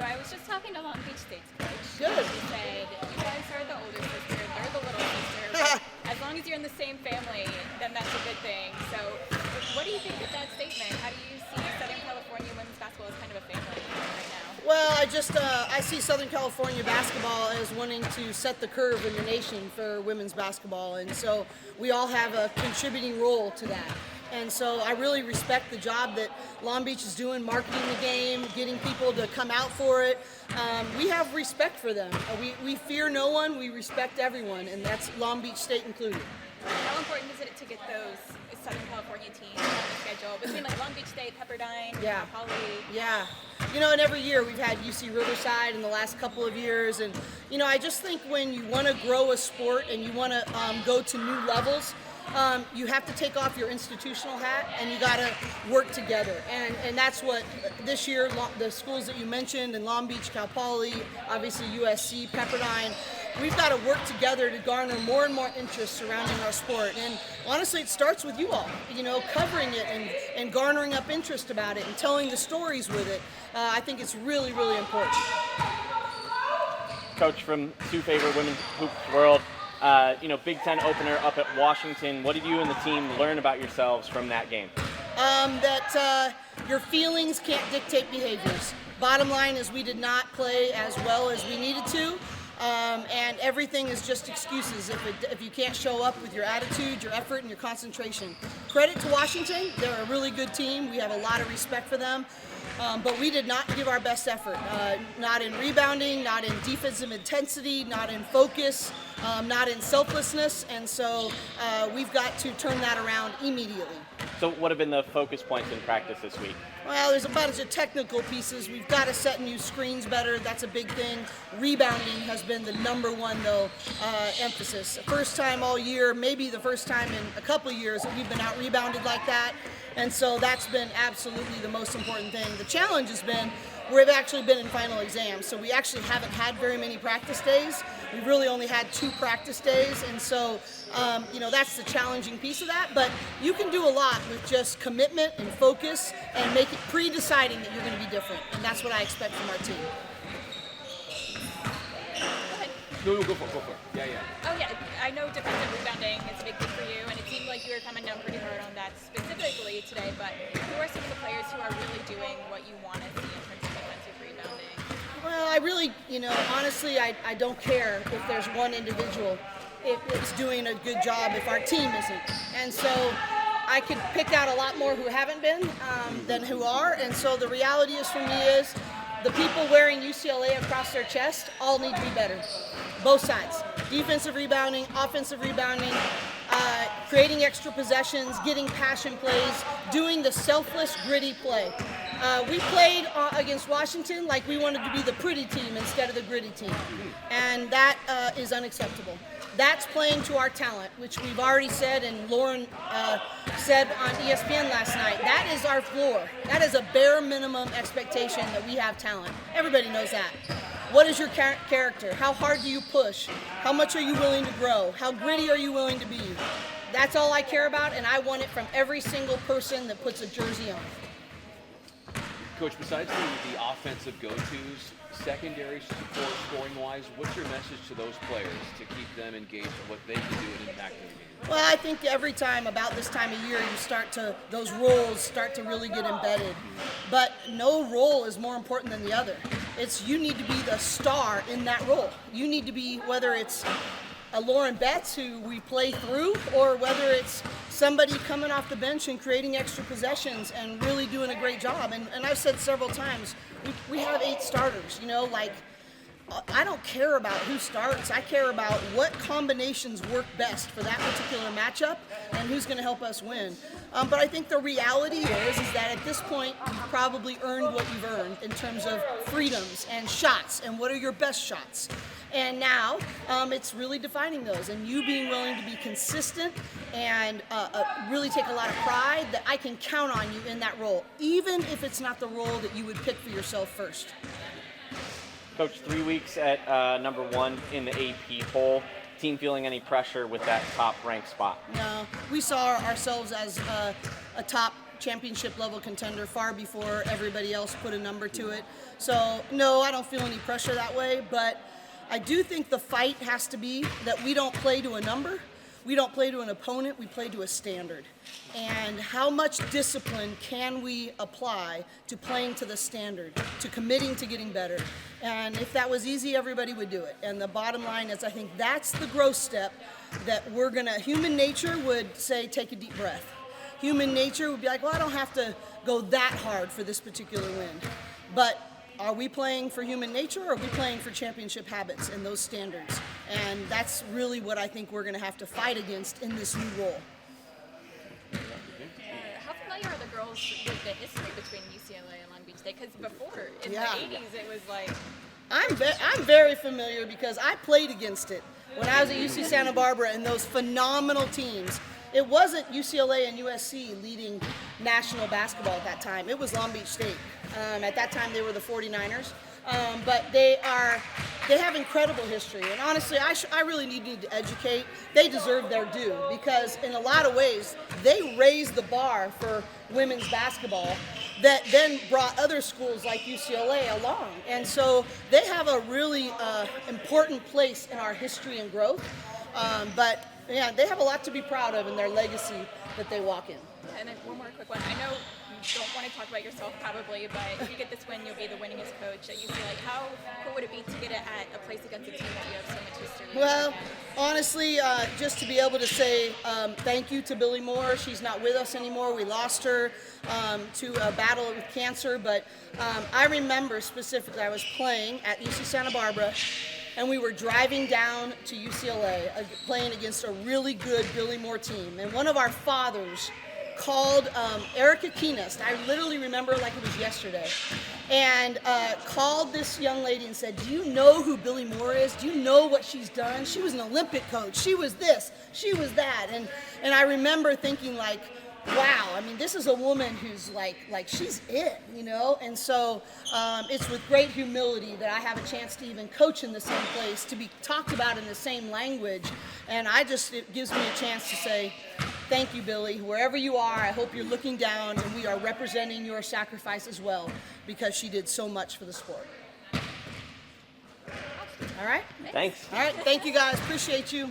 So I was just talking to Long Beach State's coach. Good. He said, you guys are the older sister, they're the little sister. But as long as you're in the same family, then that's a good thing. So what do you think of that statement? How do you see Southern California women's basketball as kind of a family right now? Well, I see Southern California basketball as wanting to set the curve in the nation for women's basketball, and so we all have a contributing role to that. And so I really respect the job that Long Beach is doing, marketing the game, getting people to come out for it. We have respect for them. We fear no one, we respect everyone, and that's Long Beach State included. How important is it to get those Southern California teams on the schedule between like Long Beach State, Pepperdine, Poly? Yeah. And every year we've had UC Riverside in the last couple of years. And, I just think when you want to grow a sport and you want to go to new levels, you have to take off your institutional hat and you got to work together. And that's what this year, the schools that you mentioned in Long Beach, Cal Poly, obviously USC, Pepperdine, we've got to work together to garner more and more interest surrounding our sport. And honestly, it starts with you all, covering it and garnering up interest about it and telling the stories with it. I think it's really, really important. Coach, from two favorite women's hoops world, Big Ten opener up at Washington. What did you and the team learn about yourselves from that game? That your feelings can't dictate behaviors. Bottom line is we did not play as well as we needed to. And everything is just excuses if you can't show up with your attitude, your effort, and your concentration. Credit to Washington. They're a really good team. We have a lot of respect for them. But we did not give our best effort. Not in rebounding, not in defensive intensity, not in focus, not in selflessness. And so we've got to turn that around immediately. So what have been the focus points in practice this week? Well, there's a bunch of technical pieces. We've got to set new screens better. That's a big thing. Rebounding has been the number one, though, emphasis. First time all year, maybe the first time in a couple of years that we've been out-rebounded like that. And so that's been absolutely the most important thing. The challenge has been we've actually been in final exams, so we actually haven't had very many practice days. We've really only had 2 practice days, and so that's the challenging piece of that. But you can do a lot with just commitment and focus and make it pre-deciding that you're going to be different, and that's what I expect from our team. Go for it. Yeah. Oh yeah, I know defensive rebounding is a big thing for you, and it seemed like you were coming down pretty hard on that specifically today, but who are some of the players who are really doing what you want to see in terms of defensive rebounding? Well, I really, honestly, I don't care if there's one individual if it's doing a good job if our team isn't. And so I could pick out a lot more who haven't been than who are, and so the reality is for me is the people wearing UCLA across their chest all need to be better. Both sides. Defensive rebounding, offensive rebounding, creating extra possessions, getting passion plays, doing the selfless, gritty play. We played against Washington like we wanted to be the pretty team instead of the gritty team. And that is unacceptable. That's playing to our talent, which we've already said, and Lauren said on ESPN last night. That is our floor. That is a bare minimum expectation that we have talent. Everybody knows that. What is your character? How hard do you push? How much are you willing to grow? How gritty are you willing to be? That's all I care about, and I want it from every single person that puts a jersey on. Coach, besides the offensive go-tos, secondary support scoring-wise, what's your message to those players to keep them engaged in what they can do and impact their game? Well, I think every time about this time of year, those roles start to really get embedded. But no role is more important than the other. You need to be the star in that role. You need to be, whether it's a Lauren Betts who we play through, or whether it's somebody coming off the bench and creating extra possessions and really doing a great job. And I've said several times, we have 8 starters, I don't care about who starts. I care about what combinations work best for that particular matchup and who's going to help us win. But I think the reality is that at this point, you've probably earned what you've earned in terms of freedoms and shots and what are your best shots. And now it's really defining those and you being willing to be consistent and really take a lot of pride that I can count on you in that role, even if it's not the role that you would pick for yourself first. Coach, 3 weeks at number 1 in the AP poll. Team feeling any pressure with that top ranked spot? No, we saw ourselves as a top championship level contender far before everybody else put a number to it. So no, I don't feel any pressure that way, but I do think the fight has to be that we don't play to a number, we don't play to an opponent, we play to a standard. And how much discipline can we apply to playing to the standard, to committing to getting better? And if that was easy, everybody would do it. And the bottom line is, I think that's the growth step that human nature would say, take a deep breath. Human nature would be like, well, I don't have to go that hard for this particular win. But are we playing for human nature, or are we playing for championship habits and those standards? And that's really what I think we're going to have to fight against in this new role. How familiar are the girls with the history between UCLA and Long Beach State? Because before, in Yeah. the 80s, it was like... I'm very familiar because I played against it when I was at UC Santa Barbara and those phenomenal teams. It wasn't UCLA and USC leading national basketball at that time. It was Long Beach State. At that time, they were the 49ers. But they have incredible history. And honestly, I really need to educate. They deserve their due because in a lot of ways, they raised the bar for women's basketball that then brought other schools like UCLA along. And so they have a really important place in our history and growth. But yeah, they have a lot to be proud of in their legacy that they walk in. And then one more quick one. I know you don't want to talk about yourself probably, but if you get this win, you'll be the winningest coach at UCLA. How cool would it be to get it at a place against a team that you have so much history with? Well, honestly, just to be able to say thank you to Billy Moore. She's not with us anymore. We lost her to a battle with cancer. But I remember specifically I was playing at UC Santa Barbara, and we were driving down to UCLA playing against a really good Billy Moore team. And one of our fathers called Erica Keenest, I literally remember like it was yesterday, and called this young lady and said, do you know who Billy Moore is? Do you know what she's done? She was an Olympic coach. She was this. She was that. And I remember thinking like, wow, I mean, this is a woman who's like she's it, you know? And so it's with great humility that I have a chance to even coach in the same place, to be talked about in the same language. And it gives me a chance to say, thank you, Billy. Wherever you are, I hope you're looking down and we are representing your sacrifice as well, because she did so much for the sport. All right? Thanks. All right, thank you guys. Appreciate you.